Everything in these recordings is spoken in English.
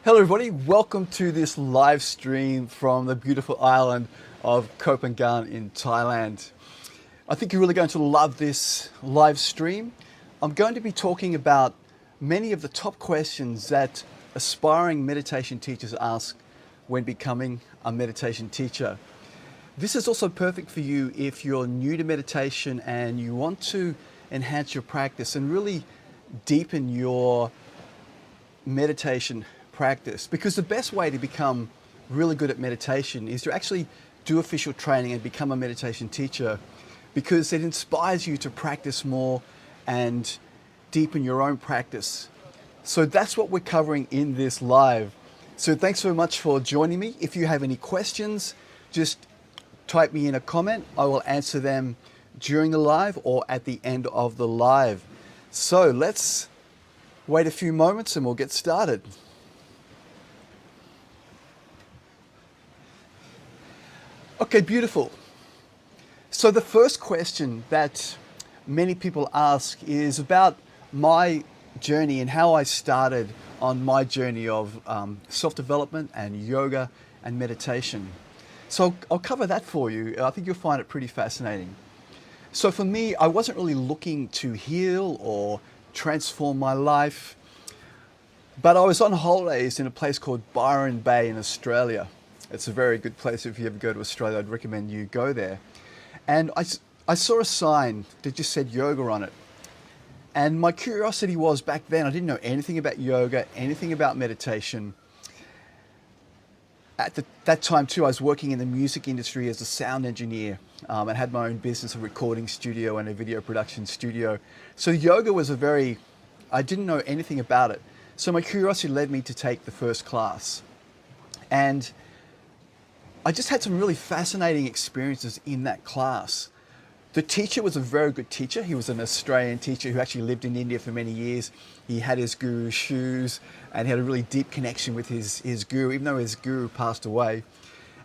Hello everybody, welcome to this live stream from the beautiful island of Koh Phangan in Thailand. I think you're really going to love this live stream. I'm going to be talking about many of the top questions that aspiring meditation teachers ask when becoming a meditation teacher. This is also perfect for you if you're new to meditation and you want to enhance your practice and really deepen your meditation practice, because the best way to become really good at meditation is to actually do official training and become a meditation teacher, because it inspires you to practice more and deepen your own practice. So that's what we're covering in this live. So thanks so much for joining me. If you have any questions, just type me in a comment. I will answer them during the live or at the end of the live. So let's wait a few moments and we'll get started. Okay, beautiful. So the first question that many people ask is about my journey and how I started on my journey of self-development and yoga and meditation. So I'll cover that for you. I think you'll find it pretty fascinating. So for me, I wasn't really looking to heal or transform my life, but I was on holidays in a place called Byron Bay in Australia. It's a very good place. If you ever go to Australia, I'd recommend you go there. And I saw a sign that just said yoga on it. And my curiosity was, back then, I didn't know anything about yoga, anything about meditation. At that time too, I was working in the music industry as a sound engineer and had my own business, a recording studio and a video production studio. So yoga was I didn't know anything about it. So my curiosity led me to take the first class. And I just had some really fascinating experiences in that class. The teacher was a very good teacher. He was an Australian teacher who actually lived in India for many years. He had his guru's shoes and he had a really deep connection with his guru, even though his guru passed away.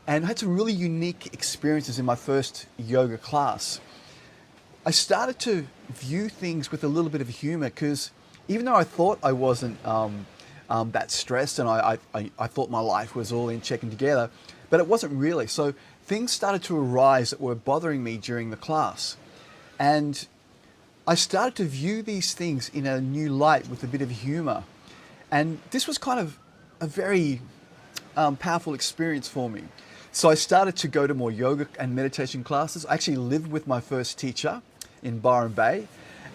And I had some really unique experiences in my first yoga class. I started to view things with a little bit of humor, because even though I thought I wasn't that stressed and I thought my life was all in check and together, but it wasn't really. So things started to arise that were bothering me during the class. And I started to view these things in a new light with a bit of humor. And this was kind of a very powerful experience for me. So I started to go to more yoga and meditation classes. I actually lived with my first teacher in Byron Bay,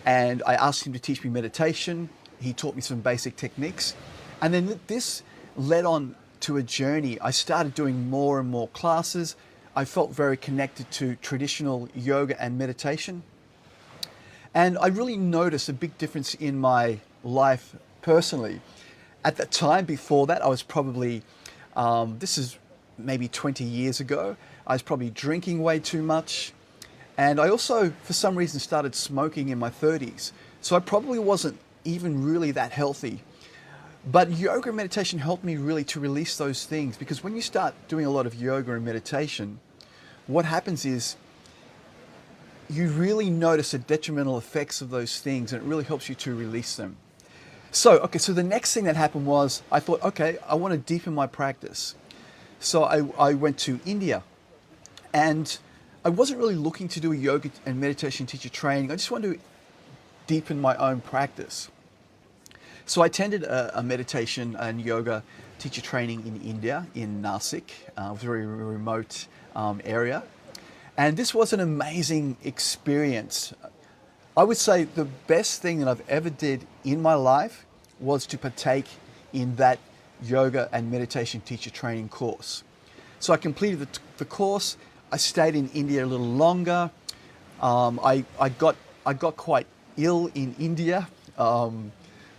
and I asked him to teach me meditation. He taught me some basic techniques. And then this led on to a journey. I started doing more and more classes. I felt very connected to traditional yoga and meditation. And I really noticed a big difference in my life personally. At that time, before that, I was probably, this is maybe 20 years ago, I was probably drinking way too much. And I also, for some reason, started smoking in my 30s. So I probably wasn't even really that healthy. But yoga and meditation helped me really to release those things, because when you start doing a lot of yoga and meditation, what happens is you really notice the detrimental effects of those things, and it really helps you to release them. So the next thing that happened was I thought, okay, I want to deepen my practice. So I went to India, and I wasn't really looking to do a yoga and meditation teacher training. I just wanted to deepen my own practice. So I attended a meditation and yoga teacher training in India, in Nasik. It was a very remote area. And this was an amazing experience. I would say the best thing that I've ever did in my life was to partake in that yoga and meditation teacher training course. So I completed the course. I stayed in India a little longer. I got quite ill in India.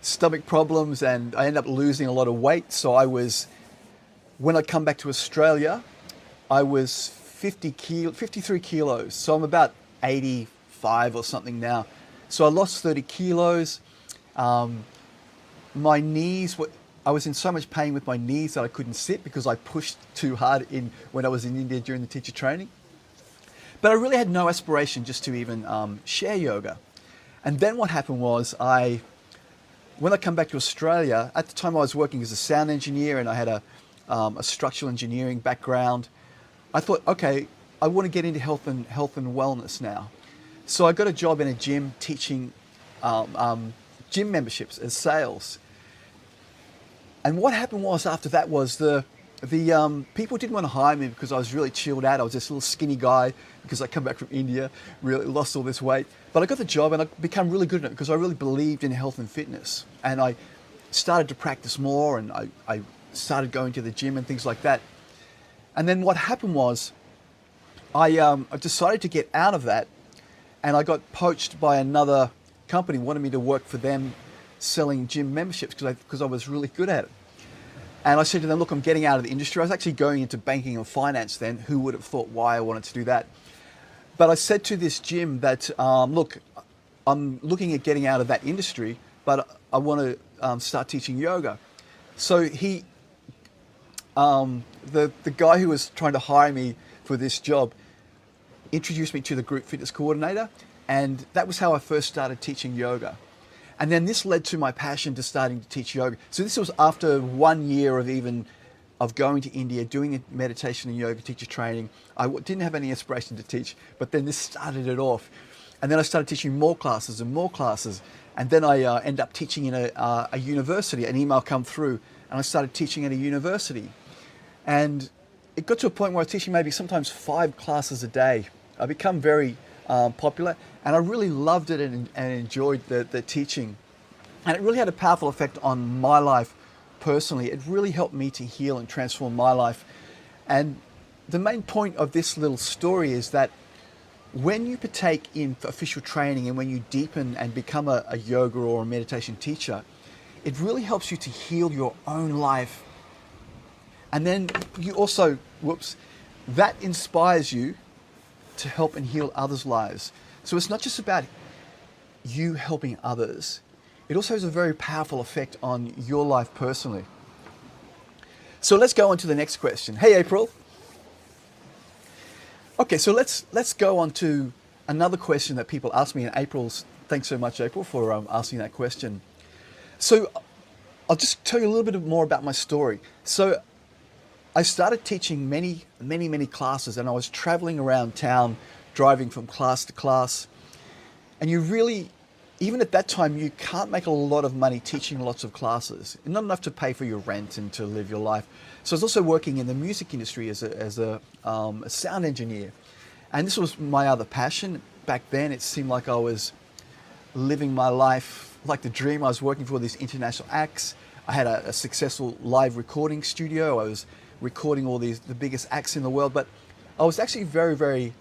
Stomach problems, and I ended up losing a lot of weight. So when I come back to Australia, I was 53 kilos. So I'm about 85 or something now. So I lost 30 kilos. My knees I was in so much pain with my knees that I couldn't sit because I pushed too hard when I was in India during the teacher training. But I really had no aspiration just to even share yoga. And then what happened was I when I come back to Australia, at the time I was working as a sound engineer and I had a structural engineering background. I thought, okay, I want to get into health and wellness now. So I got a job in a gym teaching gym memberships as sales. And what happened was after that was the people didn't want to hire me because I was really chilled out. I was this little skinny guy because I come back from India, really lost all this weight. But I got the job and I became really good at it because I really believed in health and fitness. And I started to practice more and I started going to the gym and things like that. And then what happened was I decided to get out of that, and I got poached by another company, wanted me to work for them selling gym memberships because I was really good at it. And I said to them, look, I'm getting out of the industry. I was actually going into banking and finance then. Who would have thought why I wanted to do that? But I said to this gym that, look, I'm looking at getting out of that industry, but I want to start teaching yoga. So the guy who was trying to hire me for this job introduced me to the group fitness coordinator, and that was how I first started teaching yoga. And then this led to my passion to starting to teach yoga. So this was after 1 year of going to India, doing meditation and yoga teacher training. I didn't have any inspiration to teach, but then this started it off. And then I started teaching more classes and more classes. And then I ended up teaching in a university. An email come through, and I started teaching at a university. And it got to a point where I was teaching maybe sometimes 5 classes a day. I become very popular, and I really loved it and enjoyed the teaching. And it really had a powerful effect on my life personally. It really helped me to heal and transform my life. And the main point of this little story is that when you partake in official training and when you deepen and become a yoga or a meditation teacher, it really helps you to heal your own life. And then you also, that inspires you to help and heal others' lives. So it's not just about you helping others. It also has a very powerful effect on your life personally. So let's go on to the next question. Hey, April. Okay, so let's go on to another question that people ask me. And thanks so much, April, for asking that question. So I'll just tell you a little bit more about my story. So I started teaching many classes, and I was traveling around town, driving from class to class. And you really, even at that time, you can't make a lot of money teaching lots of classes. Not enough to pay for your rent and to live your life. So I was also working in the music industry as a sound engineer. And this was my other passion. Back then, it seemed like I was living my life like the dream. I was working for these international acts. I had a successful live recording studio. I was recording all the biggest acts in the world, but I was actually very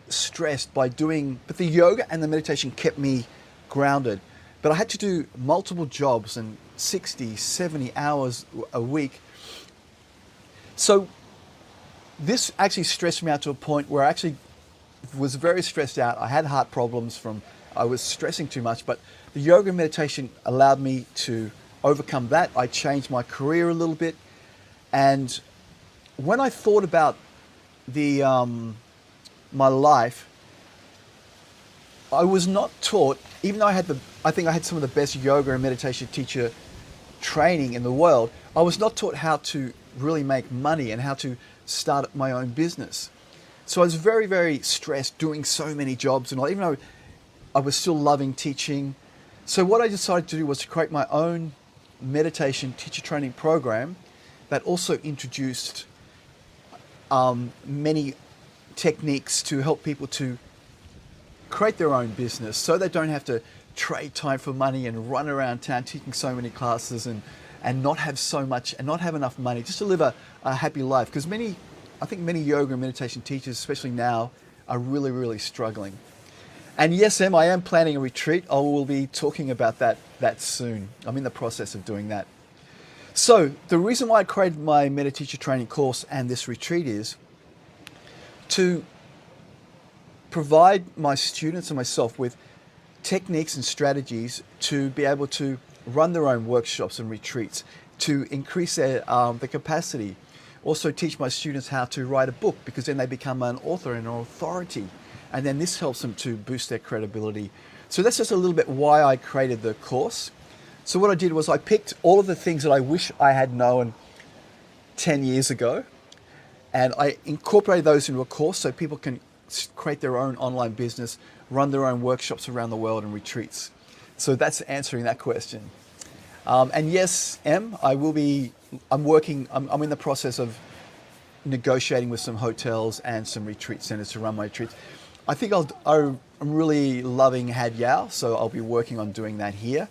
stressed by but the yoga and the meditation kept me grounded. But I had to do multiple jobs and 60, 70 hours a week. So this actually stressed me out to a point where I actually was very stressed out. I had heart problems I was stressing too much, but the yoga and meditation allowed me to overcome that. I changed my career a little bit. And when I thought about my life, I was not taught, even though I think I had some of the best yoga and meditation teacher training in the world, I was not taught how to really make money and how to start my own business. So I was very stressed doing so many jobs, and even though I was still loving teaching. So what I decided to do was to create my own meditation teacher training program that also introduced many techniques to help people to create their own business so they don't have to trade time for money and run around town teaching so many classes and not have so much and not have enough money just to live a happy life. Because I think many yoga and meditation teachers, especially now, are really struggling. And yes, I am planning a retreat. I will be talking about that soon. I'm in the process of doing that. So the reason why I created my Mediteacher training course and this retreat is to provide my students and myself with techniques and strategies to be able to run their own workshops and retreats, to increase their capacity. Also teach my students how to write a book, because then they become an author and an authority. And then this helps them to boost their credibility. So that's just a little bit why I created the course. So what I did was I picked all of the things that I wish I had known 10 years ago, and I incorporated those into a course so people can create their own online business, run their own workshops around the world and retreats. So that's answering that question. And yes, I'm in the process of negotiating with some hotels and some retreat centers to run my retreats. I think I'm really loving Had Yao, so I'll be working on doing that here.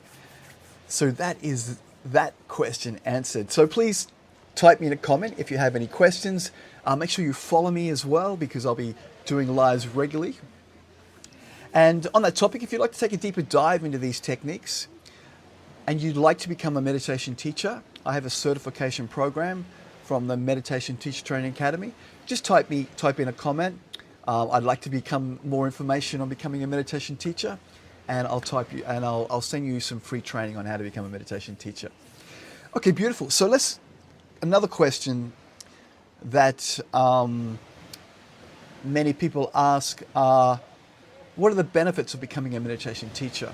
So that is that question answered. So please type me in a comment if you have any questions. Make sure you follow me as well, because I'll be doing lives regularly. And on that topic, if you'd like to take a deeper dive into these techniques and you'd like to become a meditation teacher, I have a certification program from the Meditation Teacher Training Academy. Just type in a comment. I'd like to become more information on becoming a meditation teacher, and I'll send you some free training on how to become a meditation teacher. Okay, beautiful. So another question that many people ask are, what are the benefits of becoming a meditation teacher?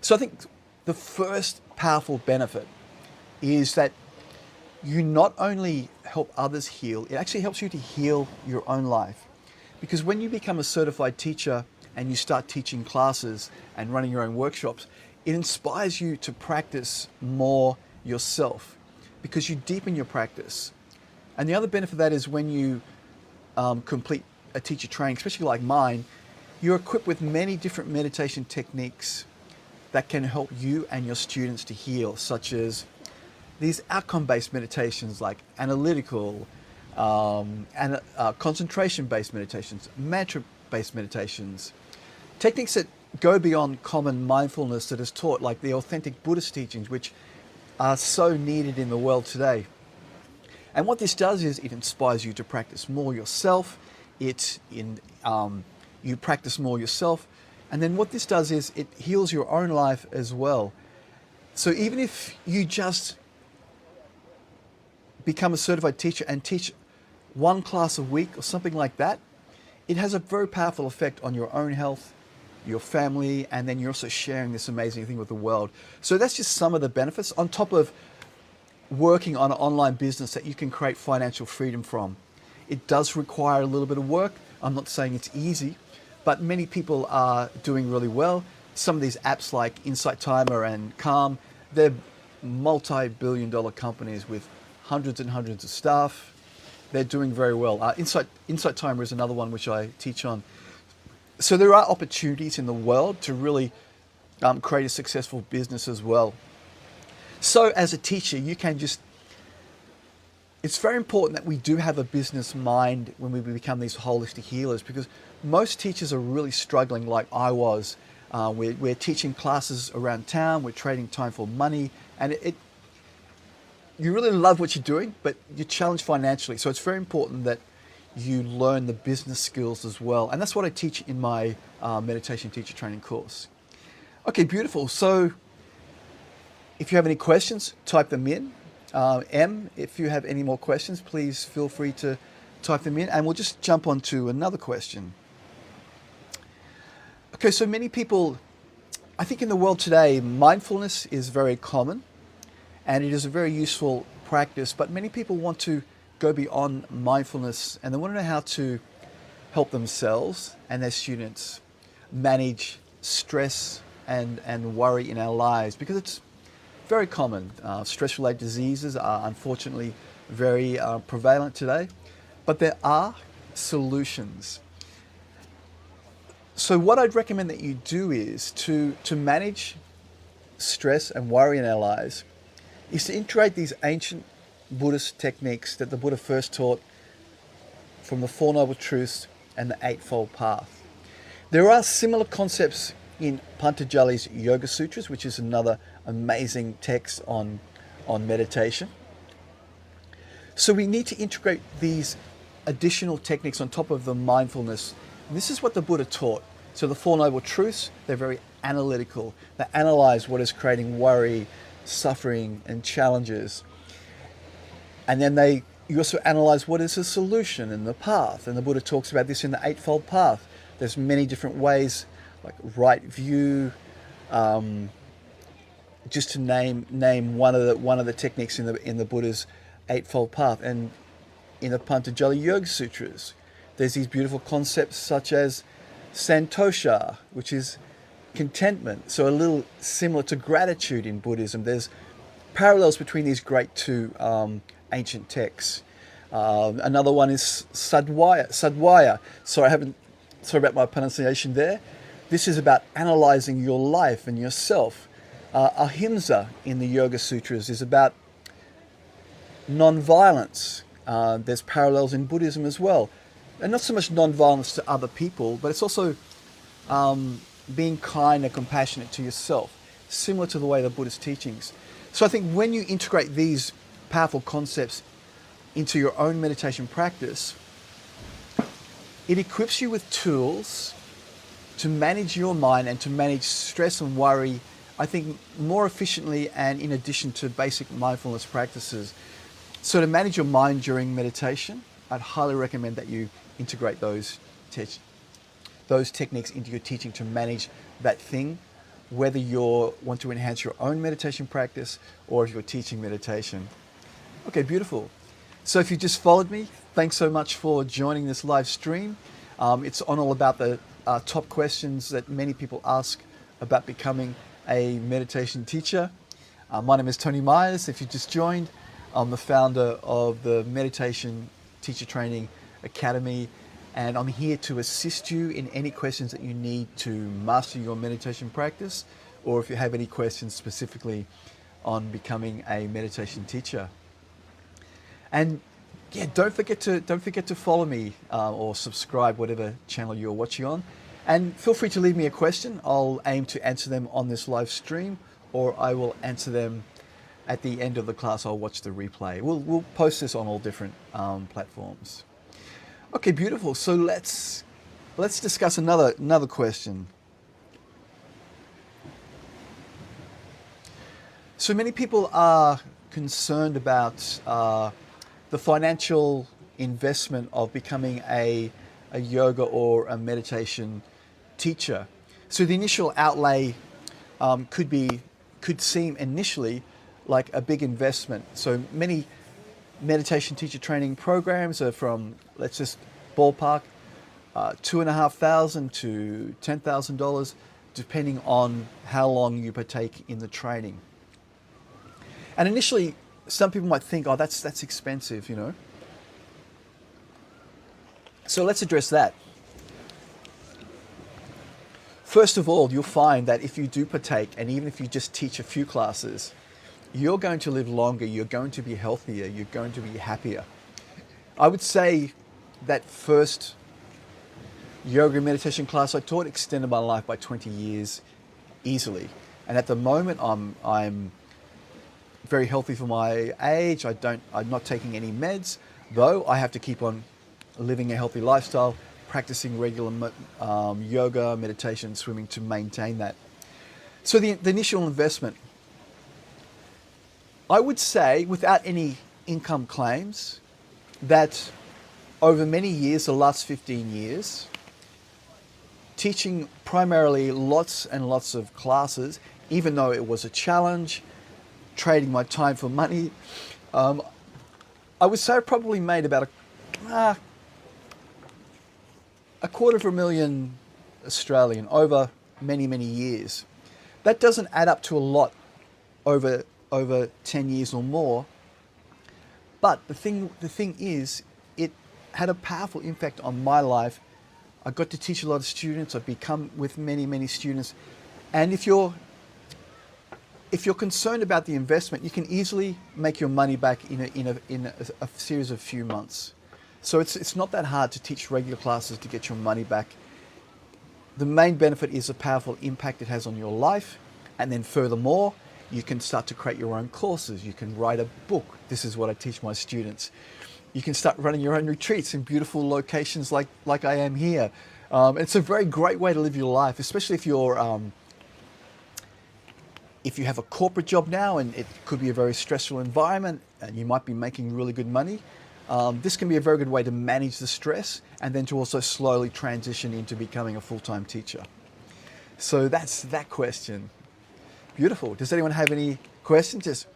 So I think the first powerful benefit is that you not only help others heal, it actually helps you to heal your own life. Because when you become a certified teacher and you start teaching classes and running your own workshops, it inspires you to practice more yourself, because you deepen your practice. And the other benefit of that is when you complete a teacher training, especially like mine, you're equipped with many different meditation techniques that can help you and your students to heal, such as these outcome-based meditations like analytical, and concentration-based meditations, mantra-based meditations, techniques that go beyond common mindfulness that is taught, like the authentic Buddhist teachings, which are so needed in the world today. And what this does is it inspires you to practice more yourself. You practice more yourself. And then what this does is it heals your own life as well. So even if you just become a certified teacher and teach one class a week or something like that, it has a very powerful effect on your own health, your family, and then you're also sharing this amazing thing with the world. So that's just some of the benefits, on top of working on an online business that you can create financial freedom from. It does require a little bit of work. I'm not saying it's easy, but many people are doing really well. Some of these apps like Insight Timer and Calm, they're multi-billion-dollar companies with hundreds and hundreds of staff. They're doing very well. Insight Timer is another one which I teach on. So there are opportunities in the world to really create a successful business as well. So as a teacher, it's very important that we do have a business mind when we become these holistic healers, because most teachers are really struggling like I was. We're teaching classes around town, we're trading time for money, and you really love what you're doing, but you're challenged financially. So it's very important that you learn the business skills as well. And that's what I teach in my meditation teacher training course. Okay, beautiful. So if you have any questions, type them in. If you have any more questions, please feel free to type them in, and we'll just jump on to another question. Okay, so many people, I think in the world today, mindfulness is very common, and it is a very useful practice, but many people want to go beyond mindfulness, and they want to know how to help themselves and their students manage stress and worry in our lives, because it's very common. Stress-related diseases are unfortunately very prevalent today, but there are solutions. So what I'd recommend that you do is to manage stress and worry in our lives is to integrate these ancient Buddhist techniques that the Buddha first taught from the Four Noble Truths and the Eightfold Path. There are similar concepts in Patanjali's Yoga Sutras, which is another amazing text on meditation. So we need to integrate these additional techniques on top of the mindfulness. And this is what the Buddha taught. So the Four Noble Truths, they're very analytical. They analyze what is creating worry, suffering, and challenges. And then you also analyze what is the solution and the path. And the Buddha talks about this in the Eightfold Path. There's many different ways, like right view, just to name one of the techniques in the Buddha's Eightfold Path. And in the Patanjali Yoga Sutras, there's these beautiful concepts such as santosha, which is contentment. So a little similar to gratitude in Buddhism. There's parallels between these great two ancient texts. Another one is sadwaya. Sadwaya. Sorry about my pronunciation there. This is about analyzing your life and yourself. Ahimsa in the Yoga Sutras is about non-violence. There's parallels in Buddhism as well. And not so much non-violence to other people, but it's also being kind and compassionate to yourself, similar to the way the Buddhist teachings. So I think when you integrate these powerful concepts into your own meditation practice, it equips you with tools to manage your mind and to manage stress and worry, I think, more efficiently and in addition to basic mindfulness practices. So to manage your mind during meditation, I'd highly recommend that you integrate those techniques into your teaching to manage that thing, whether you want to enhance your own meditation practice or if you're teaching meditation. Okay, beautiful. So if you just followed me, thanks so much for joining this live stream. It's on all about the top questions that many people ask about becoming a meditation teacher. My name is Tony Myers. If you just joined, I'm the founder of the Meditation Teacher Training Academy, and I'm here to assist you in any questions that you need to master your meditation practice, or if you have any questions specifically on becoming a meditation teacher. And yeah, don't forget to follow me or subscribe, whatever channel you're watching on. And feel free to leave me a question. I'll aim to answer them on this live stream, or I will answer them at the end of the class. I'll watch the replay. We'll post this on all different platforms. Okay, beautiful. So let's discuss another question. So many people are concerned about the financial investment of becoming a yoga or a meditation teacher. So the initial outlay could seem initially like a big investment. So many meditation teacher training programs are from, let's just ballpark, $2,500 to $10,000, depending on how long you partake in the training. And initially, some people might think, oh, that's expensive, you know. So let's address that. First of all, you'll find that if you do partake, and even if you just teach a few classes, you're going to live longer, you're going to be healthier, you're going to be happier. I would say that first yoga and meditation class I taught extended my life by 20 years easily. And at the moment, I'm very healthy for my age. I'm not taking any meds, though I have to keep on living a healthy lifestyle, practicing regular yoga, meditation, swimming to maintain that. So the initial investment, I would say, without any income claims, that over many years, the last 15 years, teaching primarily lots and lots of classes, even though it was a challenge, trading my time for money, I would say I probably made about $250,000 Australian over many, many years. That doesn't add up to a lot over 10 years or more. But the thing is, it had a powerful impact on my life. I got to teach a lot of students. I've become with many, many students. And if you're concerned about the investment, you can easily make your money back in a series of few months. So it's not that hard to teach regular classes to get your money back. The main benefit is the powerful impact it has on your life. And then furthermore, you can start to create your own courses. You can write a book. This is what I teach my students. You can start running your own retreats in beautiful locations like I am here. It's a very great way to live your life, especially if you have a corporate job now and it could be a very stressful environment and you might be making really good money. This can be a very good way to manage the stress and then to also slowly transition into becoming a full-time teacher. So that's that question. Beautiful. Does anyone have any questions? Just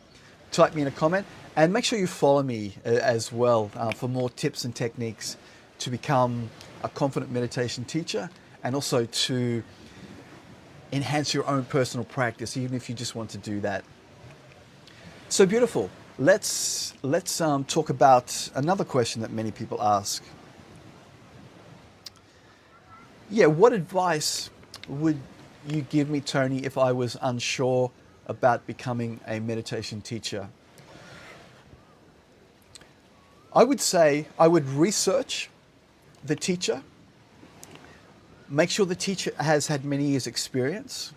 type me in a comment, and make sure you follow me as well for more tips and techniques to become a confident meditation teacher, and also to enhance your own personal practice, even if you just want to do that. So beautiful. Let's talk about another question that many people ask. Yeah, what advice would you give me, Tony, if I was unsure about becoming a meditation teacher? I would say I would research the teacher, make sure the teacher has had many years experience,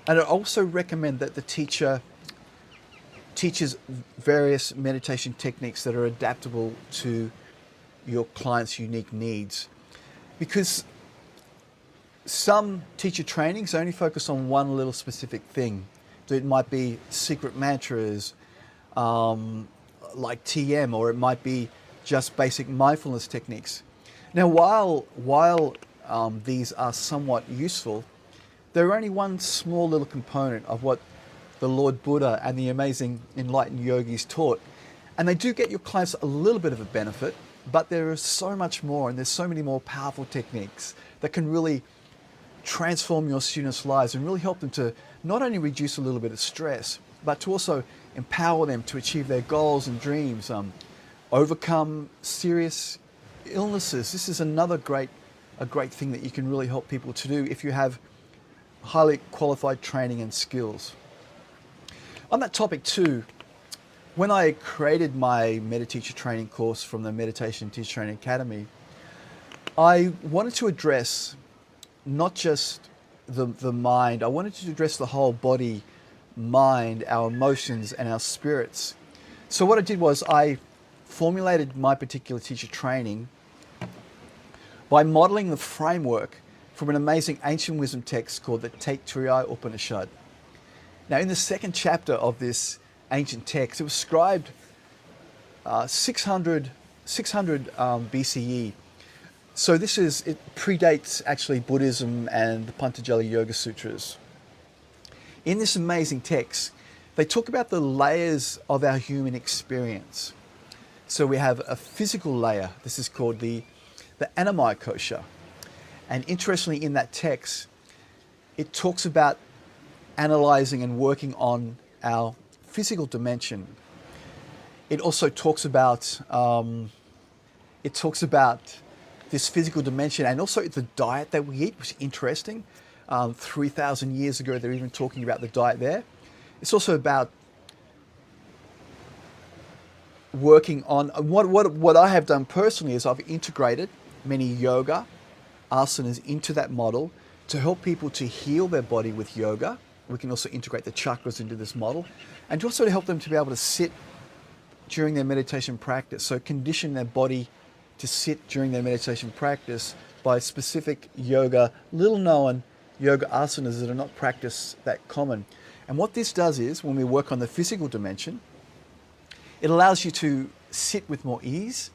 and I also recommend that the teacher teaches various meditation techniques that are adaptable to your client's unique needs. Because some teacher trainings only focus on one little specific thing. So it might be secret mantras, like TM, or it might be just basic mindfulness techniques. Now, while these are somewhat useful, they're only one small little component of what the Lord Buddha and the amazing enlightened yogis taught. And they do get your clients a little bit of a benefit, but there is so much more, and there's so many more powerful techniques that can really transform your students' lives and really help them to not only reduce a little bit of stress, but to also empower them to achieve their goals and dreams, overcome serious illnesses. This is a great thing that you can really help people to do if you have highly qualified training and skills. On that topic too, when I created my Mediteacher training course from the Meditation Teacher Training Academy, I wanted to address not just the mind, I wanted to address the whole body, mind, our emotions, and our spirits. So what I did was I formulated my particular teacher training by modeling the framework from an amazing ancient wisdom text called the Taittiriya Upanishad. Now, in the second chapter of this ancient text, it was scribed 600 BCE. So it predates actually Buddhism and the Patanjali Yoga Sutras. In this amazing text, they talk about the layers of our human experience. So we have a physical layer. This is called the Anamaya Kosha. And interestingly, in that text, it talks about analyzing and working on our physical dimension. It also talks about this physical dimension, and also the diet that we eat, which is interesting. 3,000 years ago, they're even talking about the diet there. It's also about working on what I have done personally is I've integrated many yoga asanas into that model to help people to heal their body with yoga. We can also integrate the chakras into this model, and also to help them to be able to sit during their meditation practice. So condition their body to sit during their meditation practice by specific yoga, little known yoga asanas that are not practiced that common. And what this does is, when we work on the physical dimension, it allows you to sit with more ease,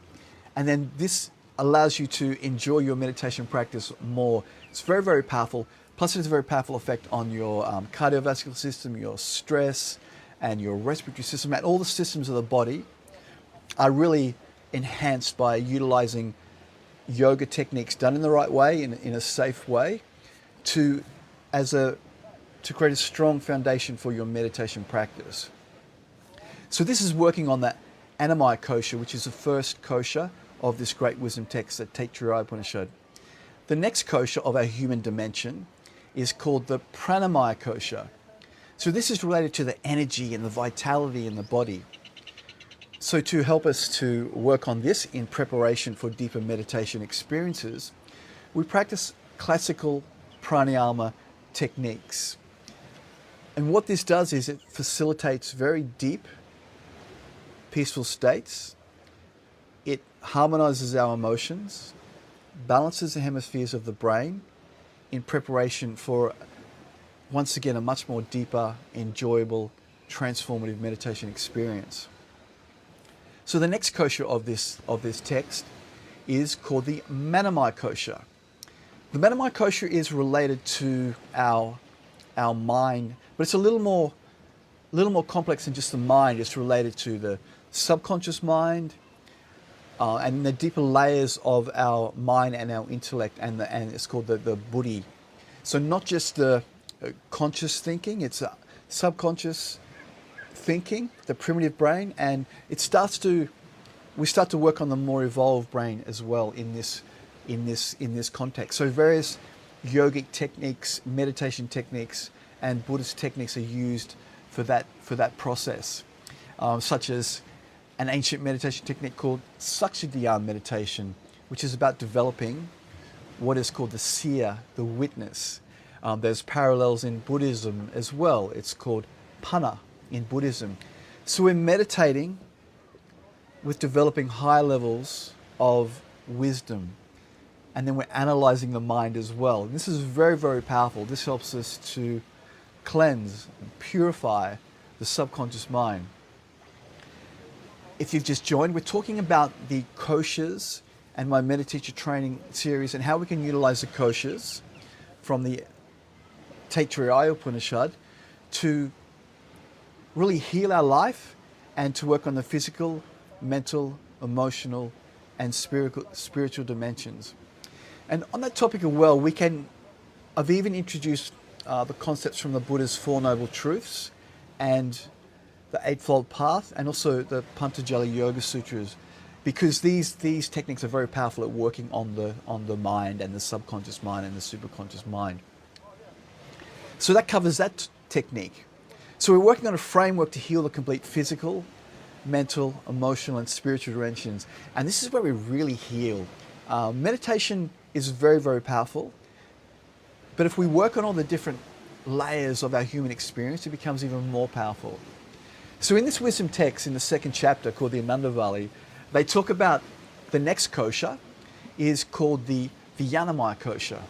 and then this allows you to enjoy your meditation practice more. It's very, very powerful. Plus, it has a very powerful effect on your cardiovascular system, your stress, and your respiratory system, and all the systems of the body are really enhanced by utilizing yoga techniques done in the right way, in a safe way, to create a strong foundation for your meditation practice. So this is working on that Anamaya Kosha, which is the first kosha of this great wisdom text, the Taittiriya Upanishad. The next kosha of our human dimension is called the Pranamaya Kosha. So this is related to the energy and the vitality in the body. So to help us to work on this in preparation for deeper meditation experiences, we practice classical pranayama techniques. And what this does is it facilitates very deep, peaceful states. It harmonizes our emotions, balances the hemispheres of the brain in preparation for, once again, a much more deeper, enjoyable, transformative meditation experience. So the next kosha of this text is called the Manomaya Kosha. The Manomaya Kosha is related to our our mind, but it's a little more complex than just the mind. It's related to the subconscious mind, and the deeper layers of our mind and our intellect, and it's called the buddhi. So not just the conscious thinking, it's a subconscious thinking, the primitive brain, and we start to work on the more evolved brain as well in this context. So various yogic techniques, meditation techniques, and Buddhist techniques are used for that process, such as an ancient meditation technique called Sakshidhyana meditation, which is about developing what is called the seer, the witness. There's parallels in Buddhism as well. It's called Panna in Buddhism. So we're meditating with developing high levels of wisdom, and then we're analyzing the mind as well. And this is very, very powerful. This helps us to cleanse and purify the subconscious mind. If you've just joined, we're talking about the koshas and my Mediteacher training series, and how we can utilize the koshas from the Taittiriya Upanishad to really heal our life and to work on the physical, mental, emotional, and spiritual dimensions. And on that topic as well, I've even introduced the concepts from the Buddha's Four Noble Truths and the Eightfold Path, and also the Patanjali Yoga Sutras, because these techniques are very powerful at working on the mind and the subconscious mind and the superconscious mind. So that covers that technique. So we're working on a framework to heal the complete physical, mental, emotional, and spiritual dimensions. And this is where we really heal. Meditation is very, very powerful. But if we work on all the different layers of our human experience, it becomes even more powerful. So in this wisdom text, in the second chapter called the Anandavali, they talk about the next kosha is called the Vijnanamaya kosha.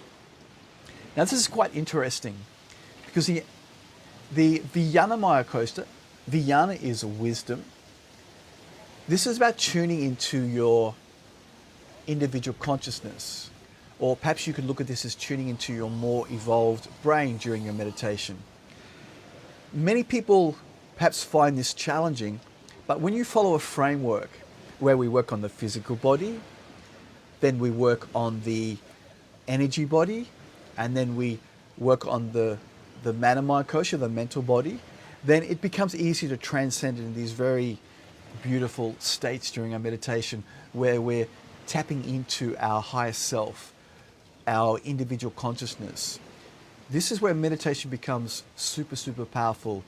Now this is quite interesting, because the Vijnanamaya kosha, Vijnana is wisdom. This is about tuning into your individual consciousness, or perhaps you could look at this as tuning into your more evolved brain during your meditation. Many people perhaps find this challenging, but when you follow a framework where we work on the physical body, then we work on the energy body, and then we work on the Manamaya kosha, the mental body, then it becomes easy to transcend in these very beautiful states during our meditation, where we're tapping into our higher self, our individual consciousness. This is where meditation becomes super, super powerful.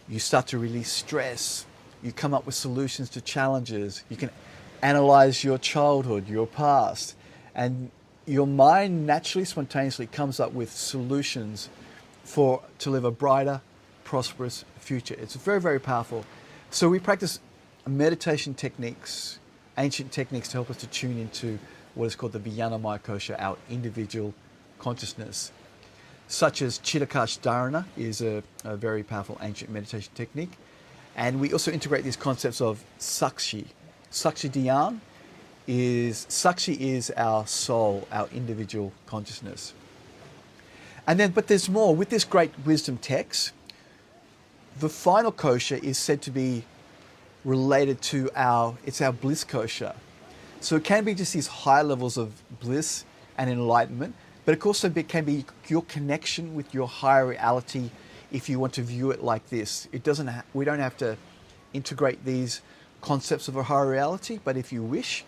You start to release stress. You come up with solutions to challenges. You can analyze your childhood, your past, and your mind naturally, spontaneously comes up with solutions to live a brighter, prosperous future. It's very, very powerful. So we practice meditation techniques, ancient techniques, to help us to tune into what is called the Vijnanamaya kosha, our individual consciousness, such as Chittakash Dharana is a very powerful ancient meditation technique. And we also integrate these concepts of Sakshi. Sakshidhyana Sakshi is our soul, our individual consciousness. But there's more. With this great wisdom text, the final kosha is said to be related to our bliss kosha. So it can be just these high levels of bliss and enlightenment, but it also can be your connection with your higher reality, if you want to view it like this. We don't have to integrate these concepts of a higher reality, but if you wish,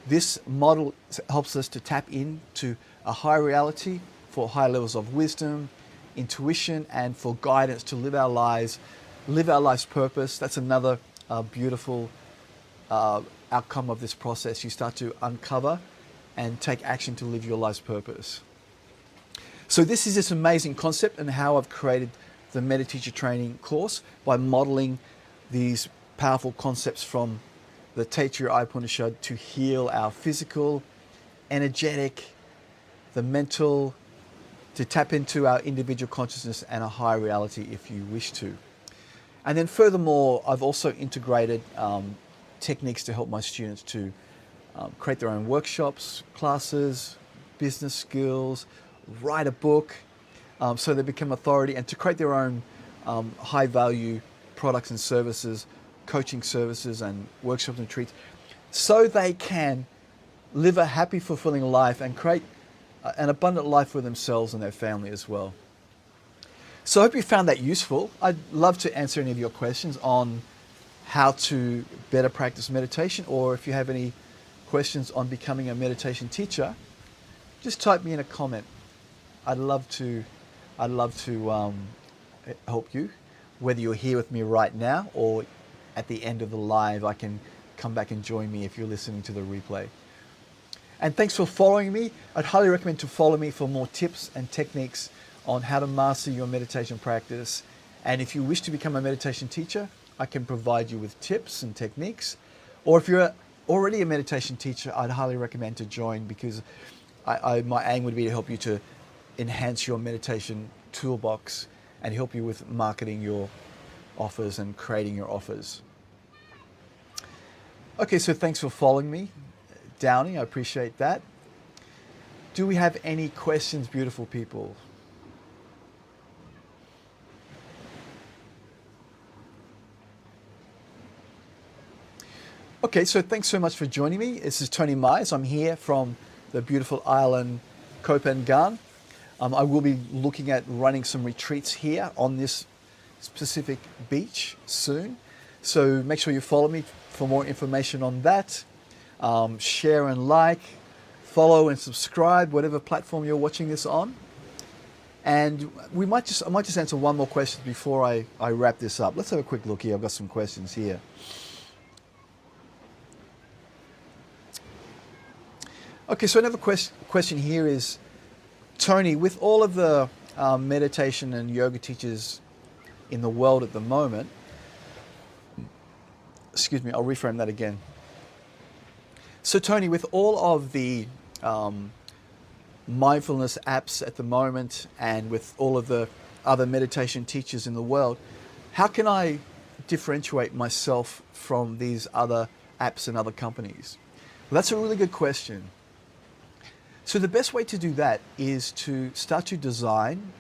this model helps us to tap into a higher reality for high levels of wisdom, intuition, and for guidance to live our life's purpose. That's another beautiful outcome of this process. You start to uncover and take action to live your life's purpose. So this is this amazing concept, and how I've created the Mediteacher training course by modeling these powerful concepts from the Taittiriya Upanishad to heal our physical, energetic, the mental, to tap into our individual consciousness and a higher reality if you wish to. And then furthermore, I've also integrated techniques to help my students to create their own workshops, classes, business skills, write a book, so they become authority, and to create their own high value products and services, coaching services and workshops and retreats, so they can live a happy, fulfilling life and create an abundant life for themselves and their family as well. So I hope you found that useful. I'd love to answer any of your questions on how to better practice meditation, or if you have any questions on becoming a meditation teacher, just type me in a comment. I'd love to help you, whether you're here with me right now or at the end of the live. I can come back and join me if you're listening to the replay. And thanks for following me. I'd highly recommend to follow me for more tips and techniques on how to master your meditation practice. And if you wish to become a meditation teacher, I can provide you with tips and techniques. Or if you're already a meditation teacher, I'd highly recommend to join, because my aim would be to help you to enhance your meditation toolbox and help you with marketing your offers and creating your offers. Okay, so thanks for following me, Downey. I appreciate that. Do we have any questions, beautiful people? Okay, so thanks so much for joining me. This is Tony Myers. I'm here from the beautiful island Koh Phangan. I will be looking at running some retreats here on this specific beach soon. So make sure you follow me for more information on that. Share and like, follow and subscribe, whatever platform you're watching this on. And I might just answer one more question before I wrap this up. Let's have a quick look here. I've got some questions here. Okay, so another question here is, Tony, with all of the meditation and yoga teachers in the world at the moment, excuse me, I'll reframe that again. So Tony, with all of the mindfulness apps at the moment, and with all of the other meditation teachers in the world, how can I differentiate myself from these other apps and other companies? Well, that's a really good question. So the best way to do that is to start to design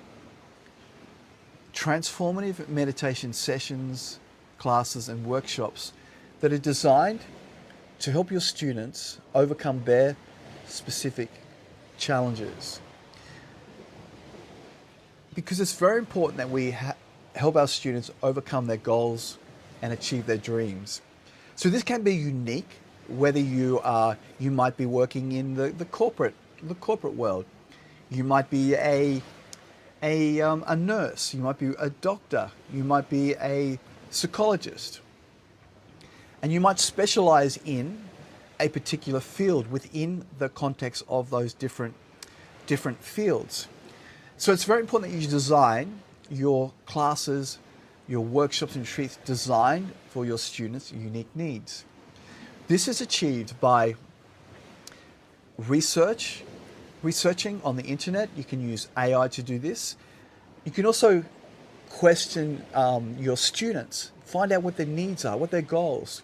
transformative meditation sessions, classes, and workshops that are designed to help your students overcome their specific challenges. Because it's very important that we help our students overcome their goals and achieve their dreams. So this can be unique, whether you might be working in the corporate world. You might be a nurse, you might be a doctor, you might be a psychologist, and you might specialize in a particular field within the context of those different fields. So it's very important that you design your classes, your workshops and retreats designed for your students' unique needs. This is achieved by researching on the internet. You can use AI to do this. You can also question your students, find out what their needs are, what their goals.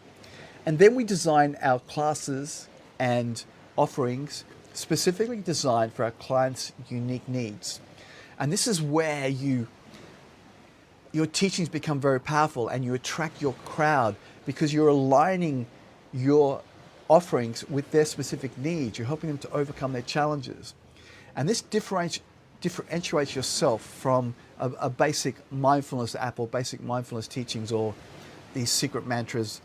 And then we design our classes and offerings specifically designed for our clients' unique needs. And this is where your teachings become very powerful and you attract your crowd, because you're aligning your offerings with their specific needs. You're helping them to overcome their challenges. And this differentiates yourself from a basic mindfulness app or basic mindfulness teachings, or these secret mantras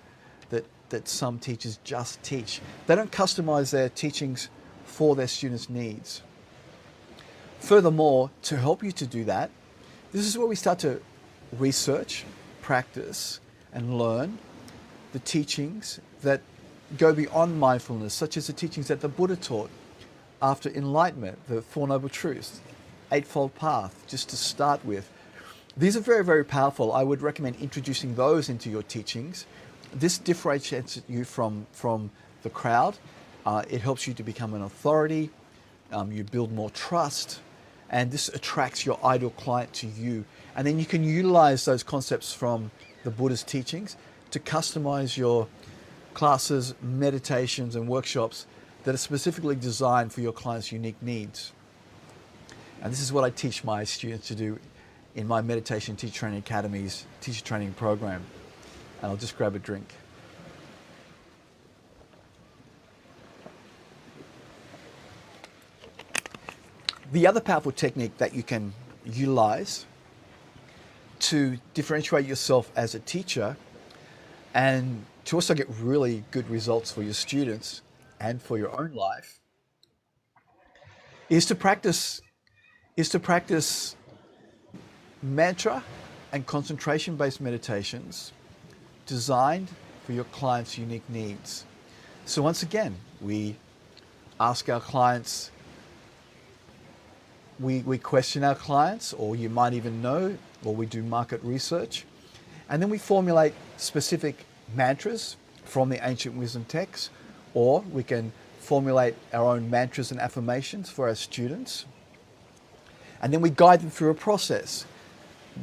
that some teachers just teach. They don't customize their teachings for their students' needs. Furthermore, to help you to do that, this is where we start to research, practice, and learn the teachings that go beyond mindfulness, such as the teachings that the Buddha taught after enlightenment, the Four Noble Truths, Eightfold Path, just to start with. These are very, very powerful. I would recommend introducing those into your teachings. This differentiates you from the crowd. It helps you to become an authority. You build more trust, and this attracts your ideal client to you. And then you can utilize those concepts from the Buddha's teachings to customize your classes, meditations, and workshops that are specifically designed for your client's unique needs. And this is what I teach my students to do in my Meditation Teacher Training Academy's teacher training program. And I'll just grab a drink. The other powerful technique that you can utilize to differentiate yourself as a teacher and to also get really good results for your students and for your own life is to practice mantra and concentration-based meditations designed for your clients' unique needs. So once again, we ask our clients, we question our clients, or you might even know, or we do market research, and then we formulate specific mantras from the ancient wisdom texts, or we can formulate our own mantras and affirmations for our students. And then we guide them through a process.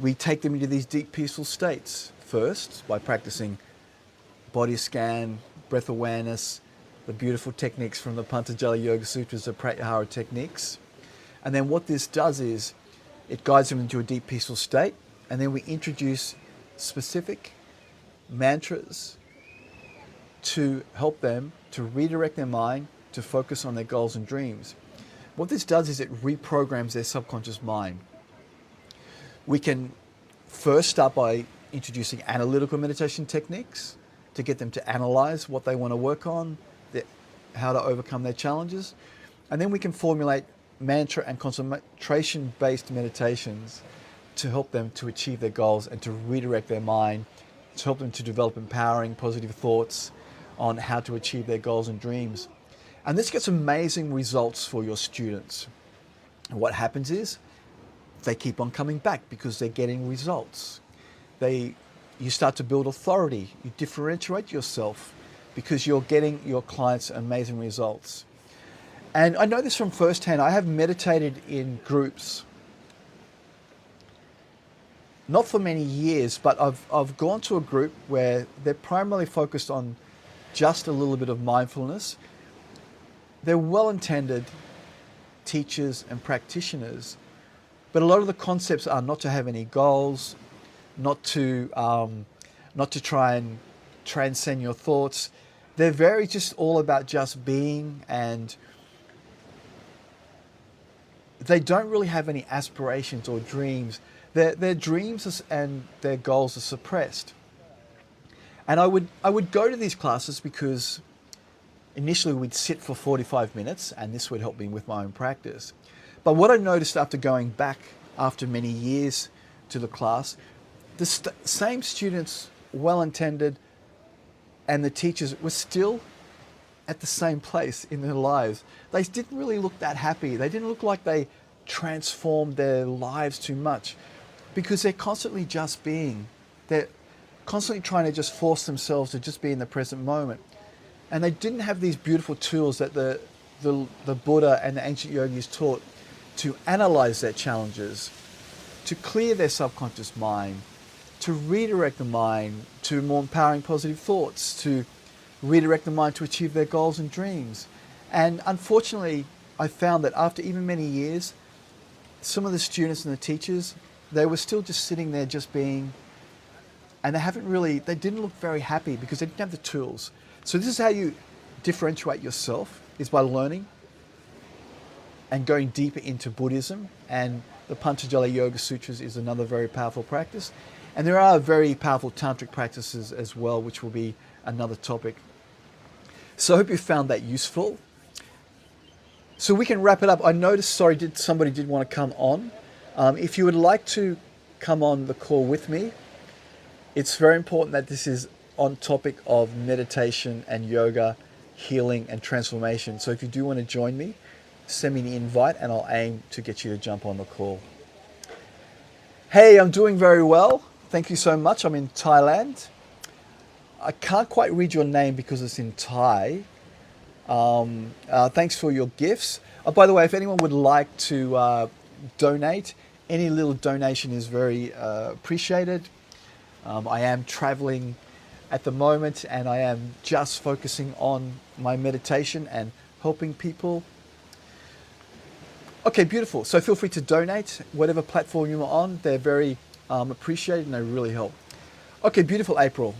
We take them into these deep, peaceful states first by practicing body scan, breath awareness, the beautiful techniques from the Patanjali Yoga Sutras, the Pratyahara techniques. And then what this does is it guides them into a deep, peaceful state. And then we introduce specific mantras to help them to redirect their mind to focus on their goals and dreams. What this does is it reprograms their subconscious mind. We can first start by introducing analytical meditation techniques to get them to analyze what they want to work on, how to overcome their challenges. And then we can formulate mantra and concentration-based meditations to help them to achieve their goals and to redirect their mind, to help them to develop empowering, positive thoughts on how to achieve their goals and dreams. And this gets amazing results for your students. And what happens is they keep on coming back because they're getting results. You start to build authority. You differentiate yourself because you're getting your clients amazing results. And I know this from firsthand. I have meditated in groups, not for many years, but I've gone to a group where they're primarily focused on just a little bit of mindfulness. They're well-intended teachers and practitioners, but a lot of the concepts are not to have any goals, not to try and transcend your thoughts. They're very just all about just being, and they don't really have any aspirations or dreams. Their dreams and their goals are suppressed. And I would go to these classes because initially we'd sit for 45 minutes, and this would help me with my own practice. But what I noticed after going back after many years to the class, the same students, well-intended, and the teachers were still at the same place in their lives. They didn't really look that happy. They didn't look like they transformed their lives too much because they're constantly just being. They're constantly trying to just force themselves to just be in the present moment. And they didn't have these beautiful tools that the Buddha and the ancient yogis taught to analyze their challenges, to clear their subconscious mind, to redirect the mind to more empowering positive thoughts, to redirect the mind to achieve their goals and dreams. And unfortunately, I found that after even many years, some of the students and the teachers, they were still just sitting there just being, and they didn't look very happy because they didn't have the tools. So this is how you differentiate yourself, is by learning and going deeper into Buddhism, and the Patanjali Yoga Sutras is another very powerful practice. And there are very powerful tantric practices as well, which will be another topic. So I hope you found that useful. So we can wrap it up. I noticed, somebody did want to come on. If you would like to come on the call with me, it's very important that this is on topic of meditation and yoga, healing and transformation. So if you do want to join me, send me the invite and I'll aim to get you to jump on the call. Hey, I'm doing very well. Thank you so much. I'm in Thailand. I can't quite read your name because it's in Thai. Thanks for your gifts. By the way, if anyone would like to donate, any little donation is very appreciated. I am traveling at the moment and I am just focusing on my meditation and helping people. Okay, beautiful. So feel free to donate, whatever platform you're on. They're very appreciated and they really help. Okay, beautiful, April.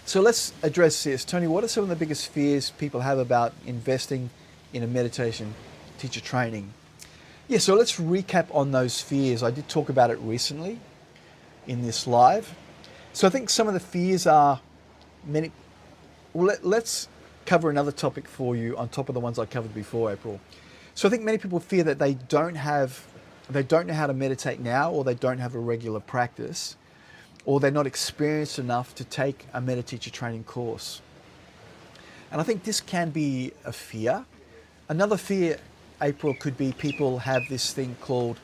So let's address this. Tony, what are some of the biggest fears people have about investing in a meditation teacher training? Yeah, so let's recap on those fears. I did talk about it recently in this live. So I think some of the fears are many. Well, let's cover another topic for you on top of the ones I covered before, April. So I think many people fear that they don't know how to meditate now, or they don't have a regular practice, or they're not experienced enough to take a meditator training course. And I think this can be a fear. Another fear, April, could be people have this thing called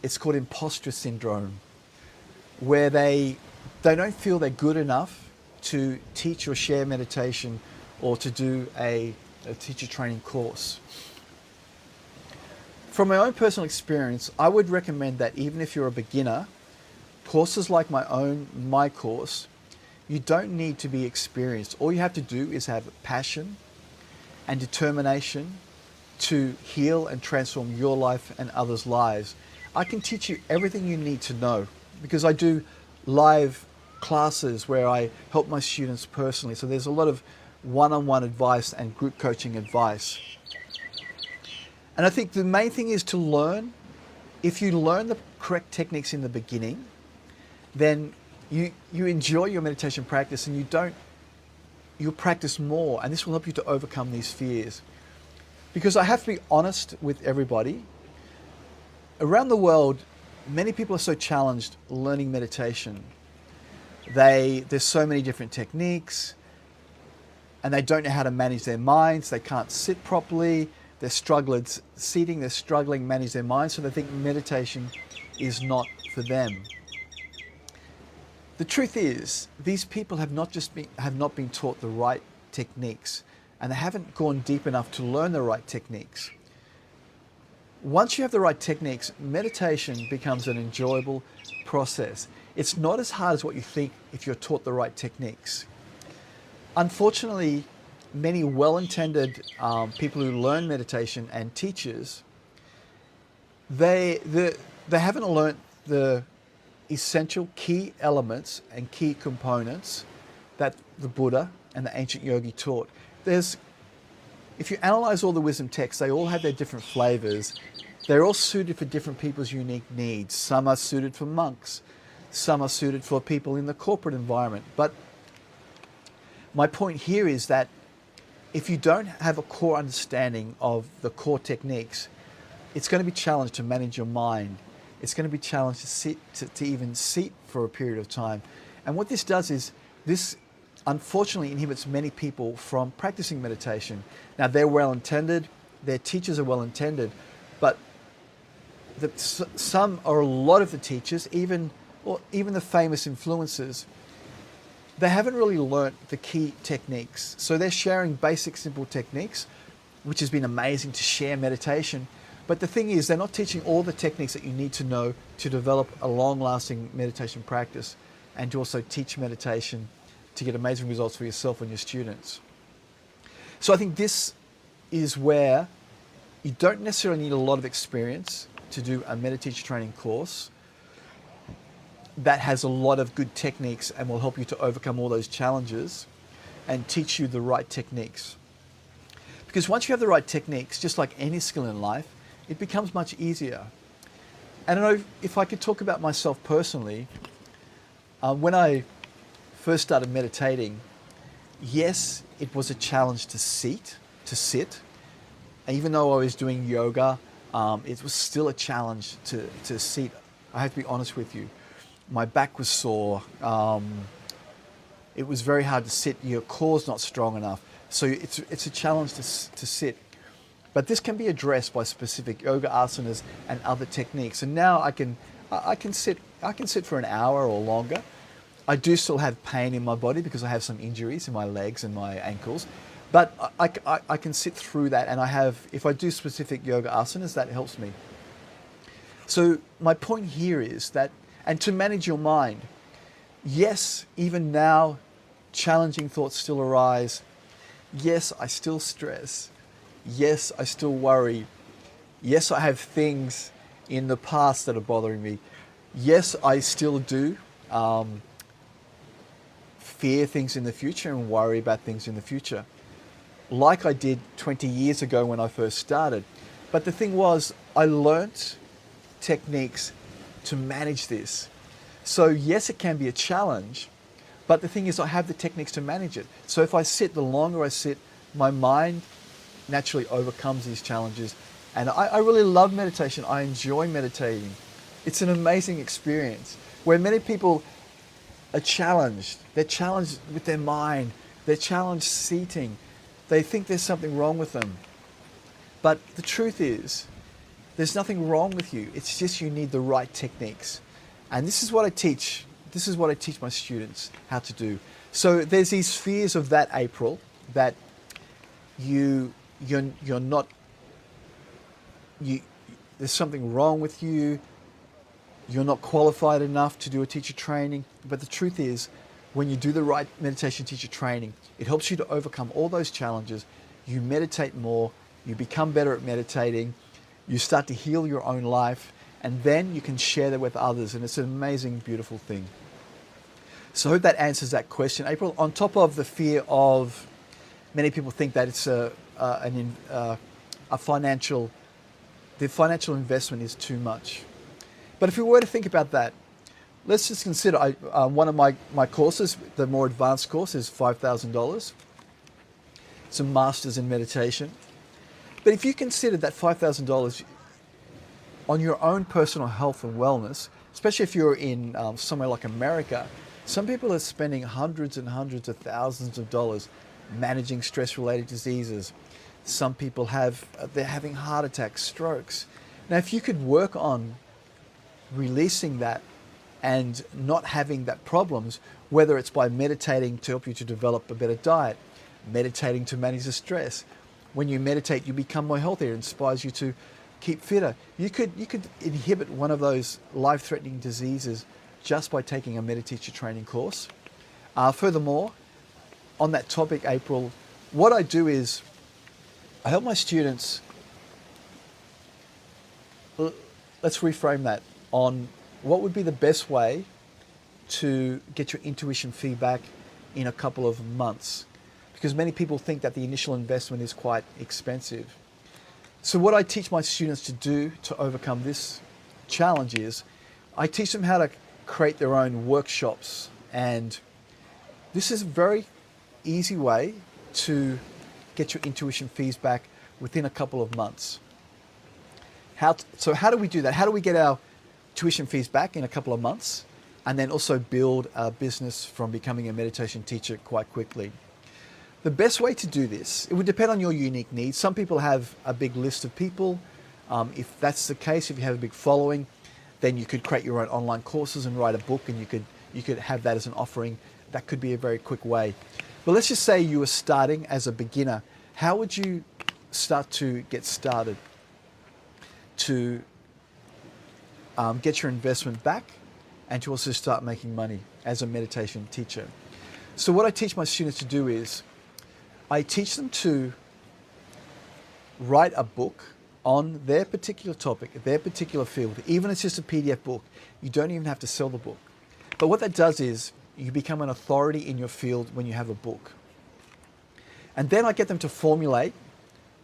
imposter syndrome, where they don't feel they're good enough to teach or share meditation or to do a teacher training course. From my own personal experience, I would recommend that even if you're a beginner, courses like my course, you don't need to be experienced. All you have to do is have passion and determination to heal and transform your life and others' lives. I can teach you everything you need to know because I do live classes where I help my students personally. So there's a lot of one-on-one advice and group coaching advice. And I think the main thing is to learn. If you learn the correct techniques in the beginning, then you enjoy your meditation practice and you'll practice more, and this will help you to overcome these fears. Because I have to be honest with everybody, around the world, many people are so challenged learning meditation. There's so many different techniques, and they don't know how to manage their minds. They can't sit properly. They're struggling seating. They're struggling to manage their minds, so they think meditation is not for them. The truth is, these people have not been taught the right techniques, and they haven't gone deep enough to learn the right techniques. Once you have the right techniques, meditation becomes an enjoyable process. It's not as hard as what you think if you're taught the right techniques. Unfortunately, many well-intended people who learn meditation and teachers, they haven't learned the essential key elements and key components that the Buddha and the ancient yogi taught. If you analyze all the wisdom texts, they all have their different flavors. They're all suited for different people's unique needs. Some are suited for monks. Some are suited for people in the corporate environment. But my point here is that if you don't have a core understanding of the core techniques, it's going to be challenged to manage your mind. It's going to be challenged to even sit for a period of time. And what this does is, this unfortunately inhibits many people from practicing meditation. Now, they're well-intended, their teachers are well-intended, but some or a lot of the teachers, even the famous influencers, they haven't really learnt the key techniques. So they're sharing basic, simple techniques, which has been amazing to share meditation. But the thing is, they're not teaching all the techniques that you need to know to develop a long-lasting meditation practice and to also teach meditation to get amazing results for yourself and your students. So I think this is where you don't necessarily need a lot of experience to do a meditation training course that has a lot of good techniques and will help you to overcome all those challenges and teach you the right techniques. Because once you have the right techniques, just like any skill in life, it becomes much easier. And I know if I could talk about myself personally, when I first started meditating, yes, it was a challenge to sit. And even though I was doing yoga, it was still a challenge to sit. I have to be honest with you. My back was sore. It was very hard to sit. Your core's not strong enough. So it's a challenge to sit. But this can be addressed by specific yoga asanas and other techniques. And now I can sit for an hour or longer. I do still have pain in my body because I have some injuries in my legs and my ankles. But I can sit through that, and if I do specific yoga asanas, that helps me. So my point here is that, and to manage your mind, yes, even now, challenging thoughts still arise. Yes, I still stress. Yes, I still worry. Yes, I have things in the past that are bothering me. Yes, I still do fear things in the future and worry about things in the future, like I did 20 years ago when I first started. But the thing was, I learnt techniques to manage this. So yes, it can be a challenge, but the thing is I have the techniques to manage it. So if I sit, the longer I sit, my mind naturally overcomes these challenges. And I really love meditation. I enjoy meditating. It's an amazing experience where many people are challenged. They're challenged with their mind. They're challenged seating. They think there's something wrong with them. But the truth is, there's nothing wrong with you. It's just you need the right techniques. And this is what I teach. This is what I teach my students how to do. So there's these fears of that, April, that you're not, there's something wrong with you. You're not qualified enough to do a teacher training. But the truth is, when you do the right meditation teacher training, it helps you to overcome all those challenges. You meditate more, you become better at meditating, you start to heal your own life, and then you can share that with others. And it's an amazing, beautiful thing. So I hope that answers that question, April. On top of the fear of, many people think that it's the financial investment is too much. But if we were to think about that, let's just consider one of my courses, the more advanced course, is $5,000. It's a master's in meditation. But if you consider that $5,000 on your own personal health and wellness, especially if you're in somewhere like America, some people are spending hundreds and hundreds of thousands of dollars managing stress-related diseases. Some people they're having heart attacks, strokes. Now, if you could work on releasing that and not having that problems, whether it's by meditating to help you to develop a better diet, meditating to manage the stress. When you meditate, you become more healthier. It inspires you to keep fitter. You could inhibit one of those life-threatening diseases just by taking a meditation training course. Furthermore, on that topic, April, what I do is I help my students, let's reframe that, on what would be the best way to get your intuition feedback in a couple of months. Because many people think that the initial investment is quite expensive. So what I teach my students to do to overcome this challenge is I teach them how to create their own workshops. And this is a very easy way to get your intuition feedback within a couple of months. So how do we do that? How do we get our tuition fees back in a couple of months and then also build a business from becoming a meditation teacher quite quickly? The best way to do this, it would depend on your unique needs. Some people have a big list of people. If that's the case, if you have a big following, then you could create your own online courses and write a book, and you could have that as an offering. That could be a very quick way. But let's just say you were starting as a beginner. How would you start to get started to get your investment back and to also start making money as a meditation teacher? So what I teach my students to do is I teach them to write a book on their particular topic, their particular field. Even if it's just a PDF book, you don't even have to sell the book. But what that does is you become an authority in your field when you have a book. And then I get them to formulate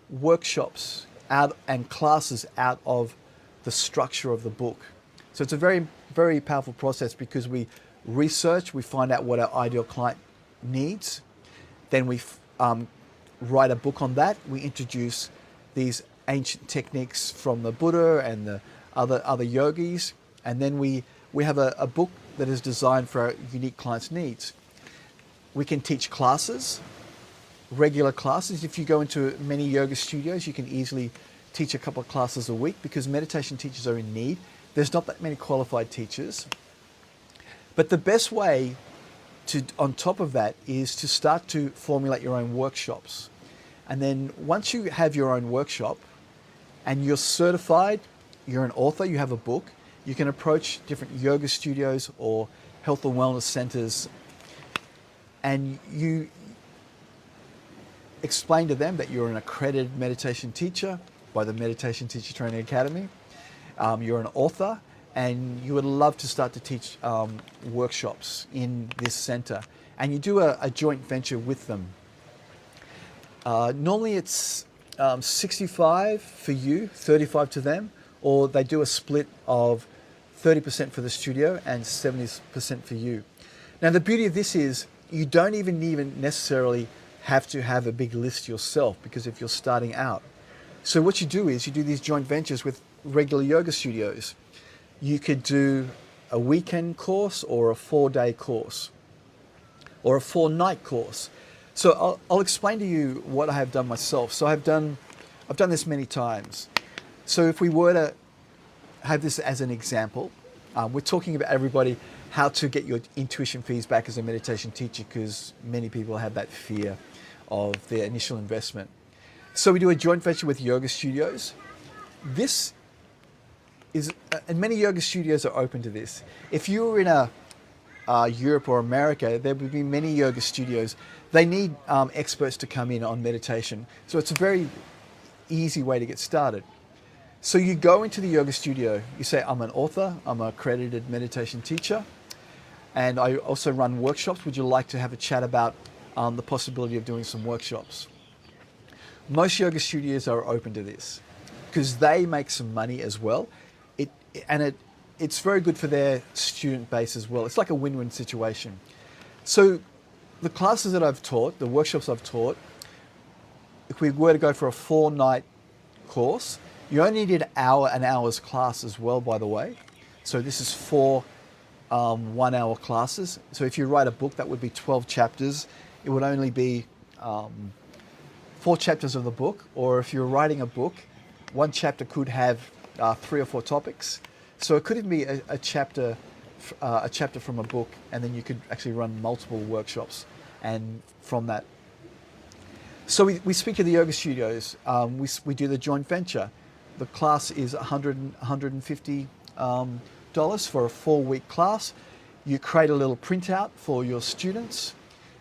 workshops out and classes out of the structure of the book. So it's a very, very powerful process because we research, we find out what our ideal client needs, then we write a book on that. We introduce these ancient techniques from the Buddha and the other yogis, and then we have a book that is designed for our unique clients' needs. We can teach classes, regular classes. If you go into many yoga studios, you can easily teach a couple of classes a week because meditation teachers are in need. There's not that many qualified teachers. But the best way on top of that is to start to formulate your own workshops. And then once you have your own workshop and you're certified, you're an author, you have a book, you can approach different yoga studios or health and wellness centers, and you explain to them that you're an accredited meditation teacher by the Meditation Teacher Training Academy. You're an author, and you would love to start to teach workshops in this center. And you do a joint venture with them. Normally it's 65 for you, 35 to them, or they do a split of 30% for the studio and 70% for you. Now the beauty of this is you don't even necessarily have to have a big list yourself, because if you're starting out. So what you do is you do these joint ventures with regular yoga studios. You could do a weekend course or a 4-day course or a 4-night course. So I'll explain to you what I have done myself. So I've done this many times. So if we were to have this as an example, we're talking about everybody how to get your intuition fees back as a meditation teacher, because many people have that fear of their initial investment. So we do a joint venture with yoga studios. This is, and many yoga studios are open to this. If you were in Europe or America, there would be many yoga studios. They need experts to come in on meditation. So it's a very easy way to get started. So you go into the yoga studio, you say, I'm an author, I'm an accredited meditation teacher, and I also run workshops. Would you like to have a chat about the possibility of doing some workshops? Most yoga studios are open to this because they make some money as well. It's very good for their student base as well. It's like a win-win situation. So the classes that I've taught, the workshops I've taught, if we were to go for a 4-night course, you only need an hour's class as well, by the way. So this is 4 1-hour classes. So if you write a book, that would be 12 chapters. It would only be 4 chapters of the book. Or if you're writing a book, one chapter could have 3 or 4 topics. So it could even be a chapter from a book, and then you could actually run multiple workshops and from that. So we speak to the yoga studios. We do the joint venture. The class is $150 for a 4-week class. You create a little printout for your students,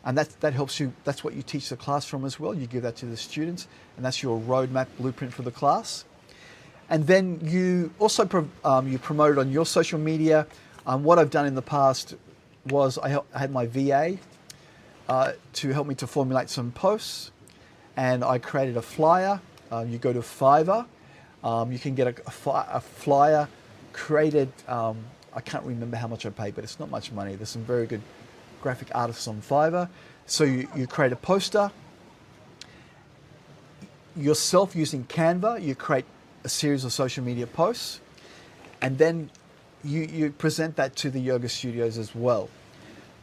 and that helps you. That's what you teach the class from as well. You give that to the students, and that's your roadmap blueprint for the class. And then you also you promote it on your social media. What I've done in the past was I had my VA to help me to formulate some posts, and I created a flyer. You go to Fiverr. You can get a flyer created. I can't remember how much I paid, but it's not much money. There's some very good graphic artists on Fiverr. So you create a poster. Yourself using Canva, you create a series of social media posts, and then you present that to the yoga studios as well.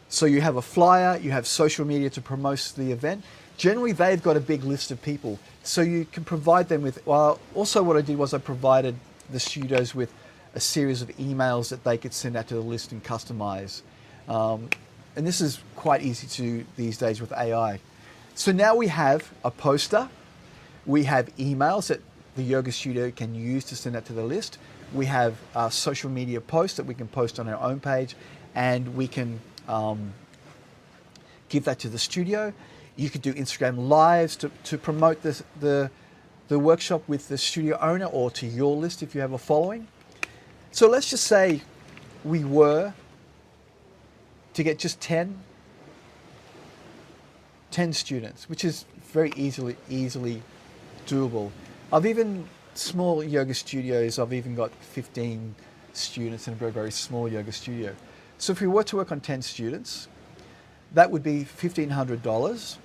So you have a flyer, you have social media to promote the event. Generally, they've got a big list of people, so you can provide them with, well, also what I did was I provided the studios with a series of emails that they could send out to the list and customize. And this is quite easy to do these days with AI. So now we have a poster, we have emails that the yoga studio can use to send out to the list. We have social media posts that we can post on our own page, and we can give that to the studio. You could do Instagram lives to promote the workshop with the studio owner or to your list if you have a following. So let's just say we were to get just 10 students, which is very easily doable. I've even small yoga studios, I've even got 15 students in a very, very small yoga studio. So if we were to work on 10 students, that would be $1,500.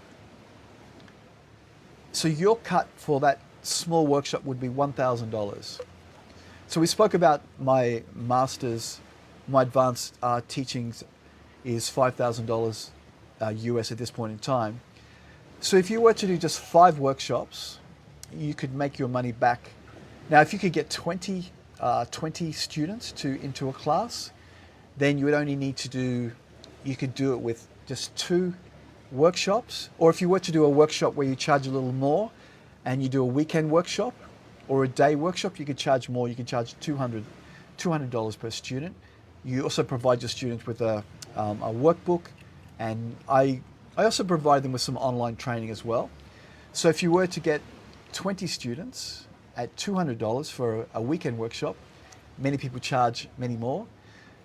So your cut for that small workshop would be $1,000. So we spoke about my master's, my advanced teachings is $5,000 US at this point in time. So if you were to do just 5 workshops, you could make your money back. Now, if you could get 20 students into a class, then you would only need to do, you could do it with just 2 workshops. Or if you were to do a workshop where you charge a little more and you do a weekend workshop or a day workshop, you could charge more. You can charge $200 per student. You also provide your students with a workbook, and I also provide them with some online training as well. So if you were to get 20 students at $200 for a weekend workshop. Many people charge many more.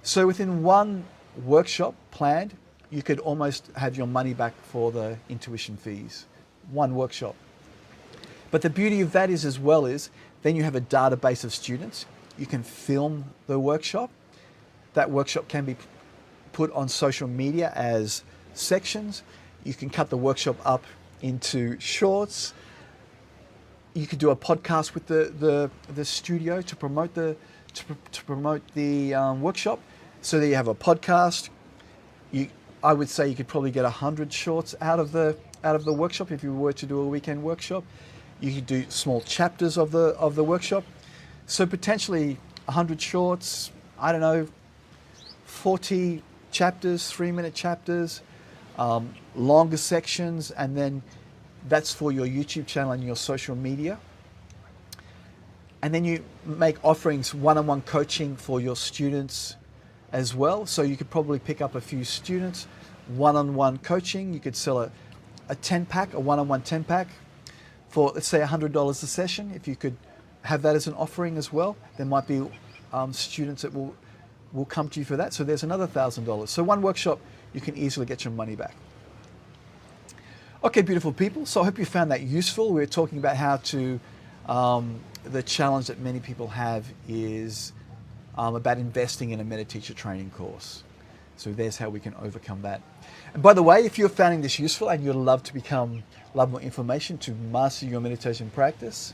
So within one workshop planned, you could almost have your money back for the intuition fees. One workshop. But the beauty of that is as well is then you have a database of students. You can film the workshop. That workshop can be put on social media as sections. You can cut the workshop up into shorts. You could do a podcast with the studio to promote the workshop, so that you have a podcast. I would say you could probably get 100 shorts out of the workshop if you were to do a weekend workshop. You could do small chapters of the workshop. So potentially 100 shorts, I don't know, 40 chapters, 3-minute chapters, longer sections, and then that's for your YouTube channel and your social media. And then you make offerings, one-on-one coaching for your students as well. So you could probably pick up a few students, one-on-one coaching. You could sell a 10-pack, a one-on-one 10-pack for, let's say, $100 a session. If you could have that as an offering as well, there might be students that will come to you for that. So there's another $1,000. So one workshop, you can easily get your money back. Okay, beautiful people. So I hope you found that useful. We're talking about how to, the challenge that many people have is about investing in a MetaTeacher training course. So there's how we can overcome that. And by the way, if you're finding this useful and you'd love to love more information to master your meditation practice,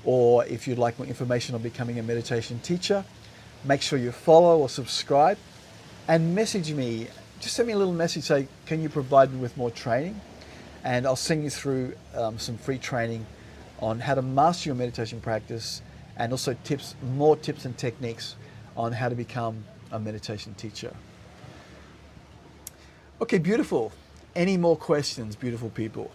or if you'd like more information on becoming a meditation teacher, make sure you follow or subscribe and message me. Just send me a little message, say, can you provide me with more training? And I'll send you through some free training on how to master your meditation practice, and also more tips and techniques on how to become a meditation teacher. Okay, beautiful. Any more questions, beautiful people?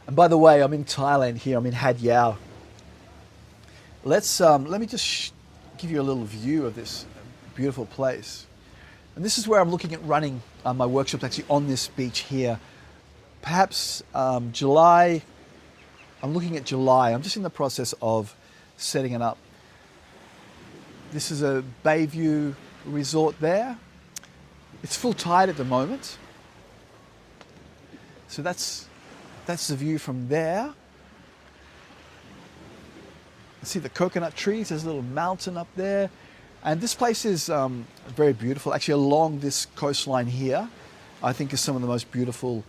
And by the way, I'm in Thailand here. I'm in Hat Yao. Let me just give you a little view of this beautiful place. And this is where I'm looking at running my workshops, actually on this beach here. Perhaps July. I'm looking at July. I'm just in the process of setting it up. This is a Bayview resort there. It's full tide at the moment. So that's the view from there. See the coconut trees. There's a little mountain up there. And this place is very beautiful. Actually, along this coastline here, I think is some of the most beautiful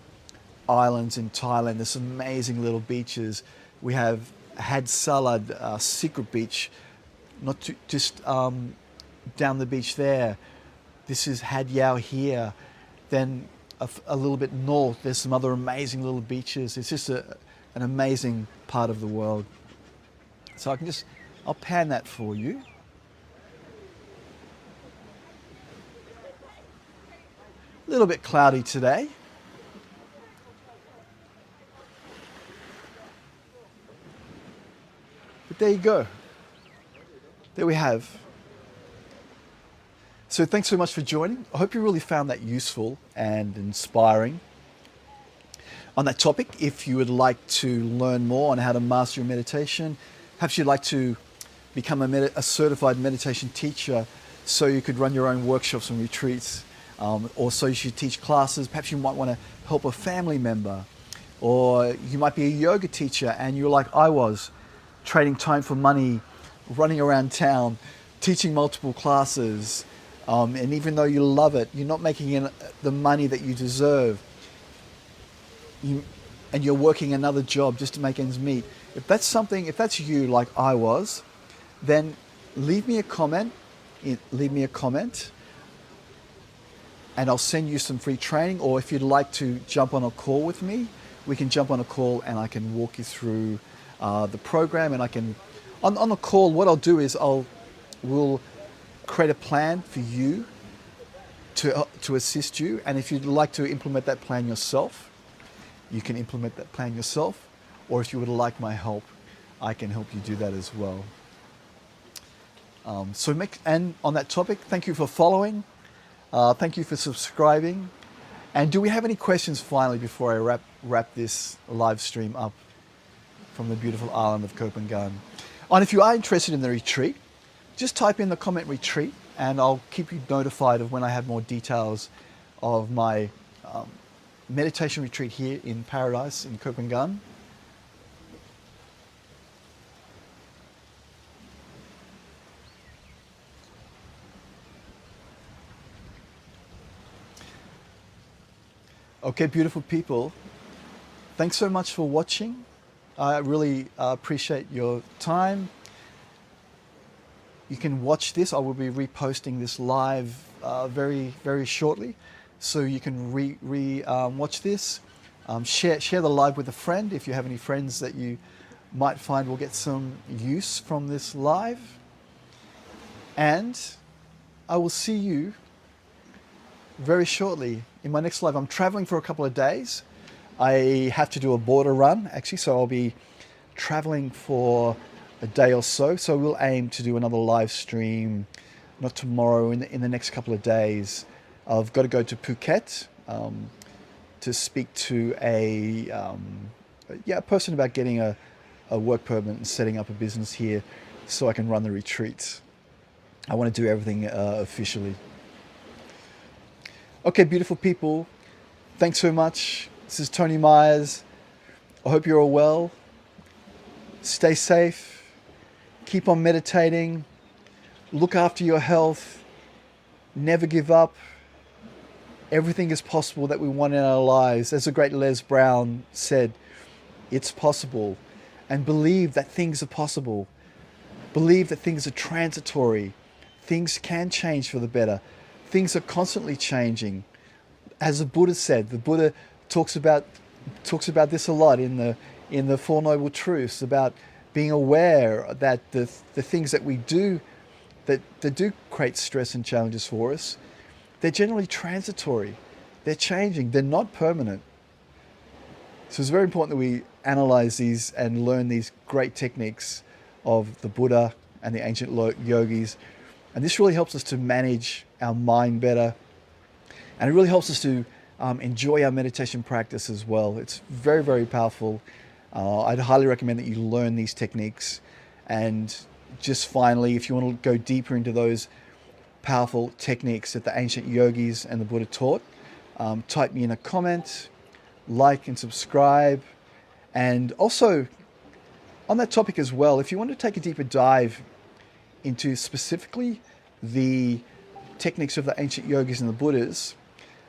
islands in Thailand. There's some amazing little beaches. We have Had Salad, secret beach, just down the beach there. This is Had Yao here. Then a little bit north, there's some other amazing little beaches. It's just an amazing part of the world. So I'll pan that for you. A little bit cloudy today. But there you go. There we have. So thanks so much for joining. I hope you really found that useful and inspiring. On that topic, if you would like to learn more on how to master your meditation, perhaps you'd like to become a certified meditation teacher so you could run your own workshops and retreats, or so you should teach classes. Perhaps you might want to help a family member, or you might be a yoga teacher and you're like I was, trading time for money, running around town, teaching multiple classes, and even though you love it, you're not making the money that you deserve, and you're working another job just to make ends meet. If that's you like I was, then leave me a comment, and I'll send you some free training. Or if you'd like to jump on a call with me, we can jump on a call and I can walk you through the program. And I can, on the call, what I'll do is we'll create a plan for you to assist you. And if you'd like to implement that plan yourself, you can implement that plan yourself. Or if you would like my help, I can help you do that as well. And on that topic, thank you for following. Thank you for subscribing. And do we have any questions finally before I wrap this live stream up from the beautiful island of Copenhagen? And if you are interested in the retreat, just type in the comment retreat and I'll keep you notified of when I have more details of my meditation retreat here in Paradise in Copenhagen. Okay, beautiful people. Thanks so much for watching. I really appreciate your time. You can watch this. I will be reposting this live very, very shortly. So you can watch this. Share the live with a friend if you have any friends that you might find will get some use from this live. And I will see you very shortly in my next live. I'm traveling for a couple of days. I have to do a border run actually, so I'll be traveling for a day or so. So we'll aim to do another live stream, not tomorrow, in the next couple of days. I've got to go to Phuket to speak to a person about getting a work permit and setting up a business here so I can run the retreat. I want to do everything officially. Okay, beautiful people, thanks so much. This is Tony Myers. I hope you're all well. Stay safe. Keep on meditating. Look after your health. Never give up. Everything is possible that we want in our lives. As the great Les Brown said, it's possible. And believe that things are possible. Believe that things are transitory. Things can change for the better. Things are constantly changing. As the Buddha said, the Buddha talks about this a lot in the Four Noble Truths, about being aware that the things that we do that do create stress and challenges for us, they're generally transitory. They're changing. They're not permanent. So it's very important that we analyze these and learn these great techniques of the Buddha and the ancient yogis. And this really helps us to manage our mind better. And it really helps us to enjoy our meditation practice as well. It's very, very powerful. I'd highly recommend that you learn these techniques. And just finally, if you want to go deeper into those powerful techniques that the ancient yogis and the Buddha taught, type me in a comment, like and subscribe. And also, on that topic as well, if you want to take a deeper dive into specifically the techniques of the ancient yogis and the Buddhas,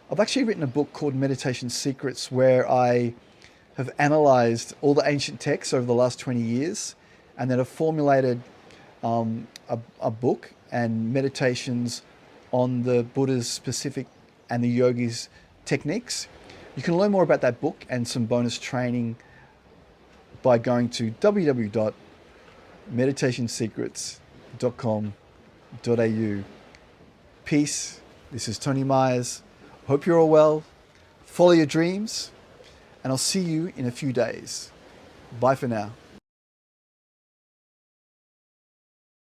I've actually written a book called Meditation Secrets, where I have analyzed all the ancient texts over the last 20 years and then have formulated a book and meditations on the Buddha's specific and the yogis' techniques. You can learn more about that book and some bonus training by going to www.meditationsecrets.com.au. Peace. This is Tony Myers. Hope you're all well. Follow your dreams, and I'll see you in a few days. Bye for now.